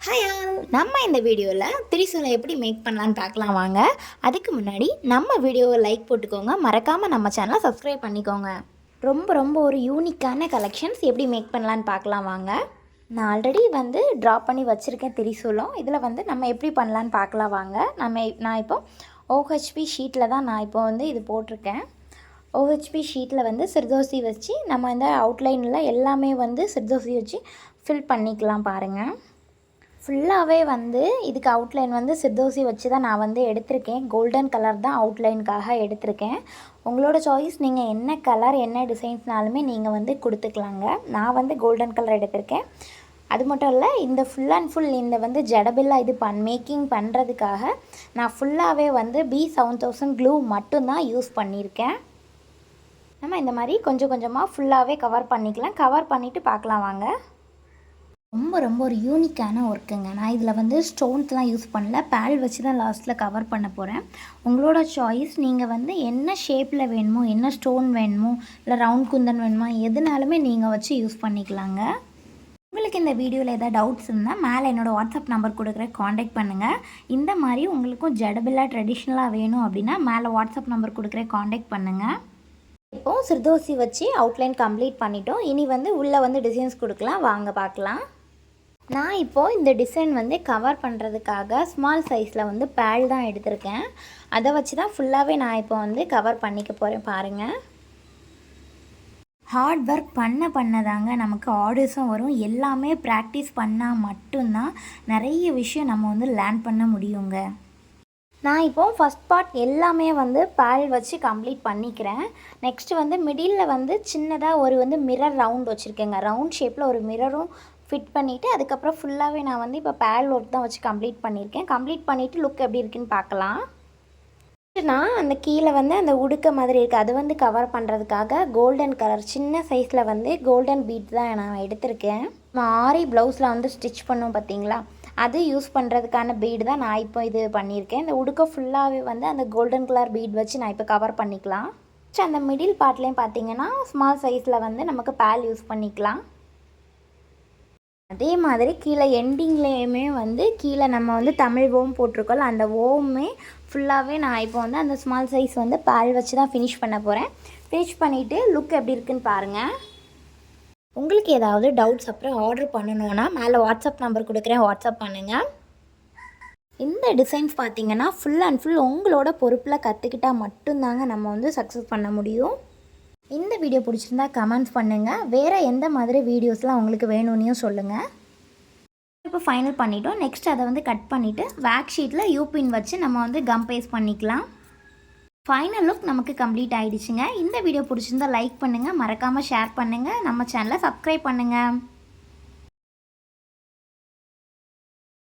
Hi all, நம்ம இந்த வீடியோவில் திரிசூலை எப்படி மேக் பண்ணலான்னு பார்க்கலாம் வாங்க. அதுக்கு முன்னாடி நம்ம வீடியோவை லைக் போட்டுக்கோங்க, மறக்காமல் நம்ம சேனலை சப்ஸ்கிரைப் பண்ணிக்கோங்க. ரொம்ப ஒரு யூனிக்கான கலெக்ஷன்ஸ் எப்படி மேக் பண்ணலான்னு பார்க்கலாம் வாங்க. நான் ஆல்ரெடி ட்ரா பண்ணி வச்சுருக்கேன் திரிசூலம். இதில் நம்ம எப்படி பண்ணலான்னு பார்க்கலாம் வாங்க. நான் இப்போ OHP ஷீட்டில் தான் நான் இப்போ இது போட்டிருக்கேன். OHP ஷீட்டில் சிறுதோசி வச்சு நம்ம இந்த அவுட்லைனில் எல்லாமே சிறுதோசி வச்சு ஃபில் பண்ணிக்கலாம் பாருங்கள். ஃபுல்லாகவே இதுக்கு அவுட்லைன் சிர்தோசி வச்சு தான் நான் எடுத்திருக்கேன். கோல்டன் கலர் தான் அவுட்லைனுக்காக எடுத்திருக்கேன். உங்களோட சாய்ஸ், நீங்கள் என்ன கலர் என்ன டிசைன்ஸ்னாலுமே நீங்கள் கொடுத்துக்கலாங்க. நான் கோல்டன் கலர் எடுத்திருக்கேன். அது மட்டும் இல்லை, இந்த ஃபுல் அண்ட் ஃபுல் இந்த ஜடபில்லா இது மேக்கிங் பண்ணுறதுக்காக நான் ஃபுல்லாகவே B7000 க்ளூ மட்டும்தான் யூஸ் பண்ணியிருக்கேன். நம்ம இந்த மாதிரி கொஞ்சம் கொஞ்சமாக ஃபுல்லாகவே கவர் பண்ணிக்கலாம். கவர் பண்ணிவிட்டு பார்க்கலாம் வாங்க. ரொம்ப ஒரு யூனிக்கான ஒர்க்குங்க. நான் இதில் ஸ்டோன்ஸ்லாம் யூஸ் பண்ணல, பேல் வச்சு தான் லாஸ்ட்டில் கவர் பண்ண போகிறேன். உங்களோட சாய்ஸ், நீங்கள் என்ன ஷேப்பில் வேணுமோ, என்ன ஸ்டோன் வேணுமோ, இல்லை ரவுண்ட் குந்தன் வேணுமோ, எதுனாலுமே நீங்கள் வச்சு யூஸ் பண்ணிக்கலாங்க. உங்களுக்கு இந்த வீடியோவில் எதாவது டவுட்ஸ் இருந்தால் மேலே என்னோடய வாட்ஸ்அப் நம்பர் கொடுக்குறேன், காண்டாக்ட் பண்ணுங்கள். இந்த மாதிரி உங்களுக்கும் ஜடபில்லா ட்ரெடிஷ்னலாக வேணும் அப்படின்னா மேலே வாட்ஸ்அப் நம்பர் கொடுக்குறேன், காண்டாக்ட் பண்ணுங்கள். இப்போது சிறுதோசி வச்சு அவுட்லைன் கம்ப்ளீட் பண்ணிட்டோம். இனி உள்ளே டிசைன்ஸ் கொடுக்கலாம் வாங்க பார்க்கலாம். நான் இப்போது இந்த டிசைன் கவர் பண்ணுறதுக்காக ஸ்மால் சைஸில் பேல் தான் எடுத்திருக்கேன். அதை வச்சு தான் ஃபுல்லாகவே நான் இப்போ கவர் பண்ணிக்க போகிறேன் பாருங்கள். ஹார்ட் ஒர்க் பண்ணதாங்க நமக்கு ஆர்டர்ஸும் வரும். எல்லாமே ப்ராக்டிஸ் பண்ணால் மட்டும்தான் நிறைய விஷயம் நம்ம லேர்ன் பண்ண முடியுங்க. நான் இப்போது ஃபஸ்ட் பார்ட் எல்லாமே பேல் வச்சு கம்ப்ளீட் பண்ணிக்கிறேன். நெக்ஸ்ட்டு மிடில் சின்னதாக ஒரு மிரர் ரவுண்ட் வச்சுருக்கேங்க. ரவுண்ட் ஷேப்பில் ஒரு மிரரும் ஃபிட் பண்ணிவிட்டு அதுக்கப்புறம் ஃபுல்லாகவே நான் இப்போ பேல் ஒர்க் தான் வச்சு கம்ப்ளீட் பண்ணியிருக்கேன். கம்ப்ளீட் பண்ணிவிட்டு லுக் எப்படி இருக்குன்னு பார்க்கலாம். நான் அந்த கீழே அந்த உடுக்க மாதிரி இருக்குது, அது கவர் பண்ணுறதுக்காக கோல்டன் கலர் சின்ன சைஸில் கோல்டன் பீட் தான் நான் எடுத்திருக்கேன். நம்ம ஆரி ப்ளவுஸில் ஸ்டிச் பண்ணோம் பார்த்தீங்களா, அது யூஸ் பண்ணுறதுக்கான பீடு தான் நான் இப்போ இது பண்ணியிருக்கேன். இந்த உடுக்க ஃபுல்லாகவே அந்த கோல்டன் கலர் பீட் வச்சு நான் இப்போ கவர் பண்ணிக்கலாம். அந்த மிடில் பார்ட்லேயும் பார்த்தீங்கன்னா ஸ்மால் சைஸில் நமக்கு பேல் யூஸ் பண்ணிக்கலாம். அதே மாதிரி கீழே எண்டிங்லேயுமே கீழே நம்ம தமிழ் ஓம் போட்டிருக்கோம், அந்த ஓமே ஃபுல்லாகவே நான் இப்போ அந்த ஸ்மால் சைஸ் பேல் வச்சு தான் ஃபினிஷ் பண்ண போகிறேன். ஃபினிஷ் பண்ணிவிட்டு லுக் எப்படி இருக்குன்னு பாருங்கள். உங்களுக்கு ஏதாவது டவுட்ஸ் அப்புறம் ஆர்டர் பண்ணணுன்னா மேலே வாட்ஸ்அப் நம்பர் கொடுக்குறேன், வாட்ஸ்அப் பண்ணுங்கள். இந்த டிசைன்ஸ் பார்த்திங்கன்னா ஃபுல் அண்ட் ஃபுல் உங்களோட பொறுப்பில் கற்றுக்கிட்டால் மட்டும்தாங்க நம்ம சக்ஸஸ் பண்ண முடியும். இந்த வீடியோ பிடிச்சிருந்தா கமெண்ட்ஸ் பண்ணுங்கள். வேறு எந்த மாதிரி வீடியோஸ்லாம் உங்களுக்கு வேணும்னையும் சொல்லுங்கள். இப்போ ஃபைனல் பண்ணிவிட்டோம். நெக்ஸ்ட் அதை கட் பண்ணிவிட்டு வேக் ஷீட்டில் யூபின் வச்சு நம்ம கம் பேஸ்ட் பண்ணிக்கலாம். ஃபைனல் லுக் நமக்கு கம்ப்ளீட் ஆகிடுச்சுங்க. இந்த வீடியோ பிடிச்சிருந்தா லைக் பண்ணுங்கள், மறக்காமல் ஷேர் பண்ணுங்கள், நம்ம சேனலை சப்ஸ்கிரைப் பண்ணுங்கள்.